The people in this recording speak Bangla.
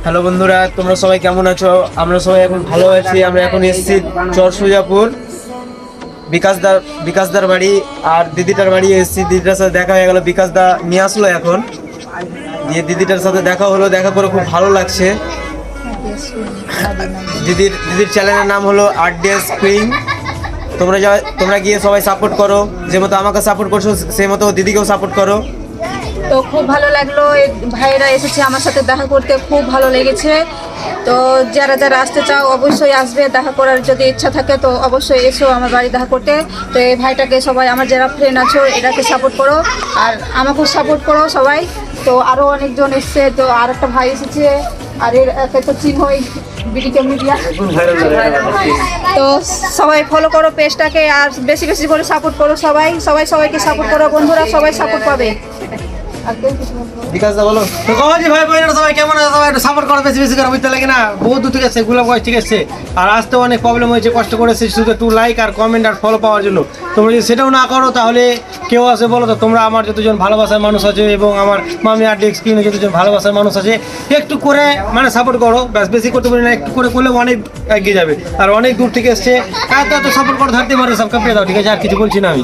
হ্যালো বন্ধুরা, তোমরা সবাই কেমন আছো? আমরা সবাই এখন ভালো আছি। আমরা এখন এসেছি চরসুজাপুর বিকাশদার বাড়ি আর দিদিটার বাড়ি এসেছি। দিদিটার সাথে দেখা হয়ে গেল, বিকাশদা নিয়ে আসলো এখন। দিয়ে দিদিটার সাথে দেখা হলো, দেখা করে খুব ভালো লাগছে। দিদির চ্যানেলের নাম হলো RDS কুইন। তোমরা গিয়ে সবাই সাপোর্ট করো, যে মতো আমাকে সাপোর্ট করছো সেই মতো দিদিকেও সাপোর্ট করো। তো খুব ভালো লাগলো, এই ভাইয়েরা এসেছে আমার সাথে দেখা করতে, খুব ভালো লেগেছে। তো যারা যারা আসতে চাও অবশ্যই আসবে, দেখা করার যদি ইচ্ছা থাকে তো অবশ্যই এসো আমার বাড়ি দেখা করতে। তো এই ভাইটাকে সবাই, আমার যারা ফ্রেন্ড আছো এটাকে সাপোর্ট করো আর আমাকেও সাপোর্ট করো সবাই। তো আরও অনেকজন এসছে, তো আর একটা ভাই এসেছে, আর এর একে তো চিনই বিডিকে মিডিয়া। তো সবাই ফলো করো পেজটাকে আর বেশি বেশি করে সাপোর্ট করো সবাই। সবাইকে সাপোর্ট করো বন্ধুরা, সবাই সাপোর্ট পাবে। বিকাশদা বলো। তো কমাজি ভাই বোনেরা সবাই কেমন আছে? সবাই একটু সাপোর্ট করো, বেশি বেশি করে বুঝতে লাগে না। বহুত দূর থেকে এসছে, গোলাপগঞ্জ ঠিক আছে। আর আসতে অনেক প্রবলেম হয়েছে, কষ্ট করেছে শুধু একটু লাইক আর কমেন্ট আর ফলো পাওয়ার জন্য। তোমরা যদি সেটাও না করো তাহলে কেউ আছে বলো তো? তোমরা আমার যতজন ভালোবাসার মানুষ আছে এবং আমার মামি RDS কুইনে যতজন ভালোবাসার মানুষ আছে, একটু করে মানে সাপোর্ট করো। ব্যাস বেশি করতে পারি না, একটু করে করলে অনেক এগিয়ে যাবে। আর অনেক দূর থেকে এসছে, এত সাপোর্ট করে ধরতে পারে সব পেয়ে দাও, ঠিক আছে? আর কিছু বলছি না আমি।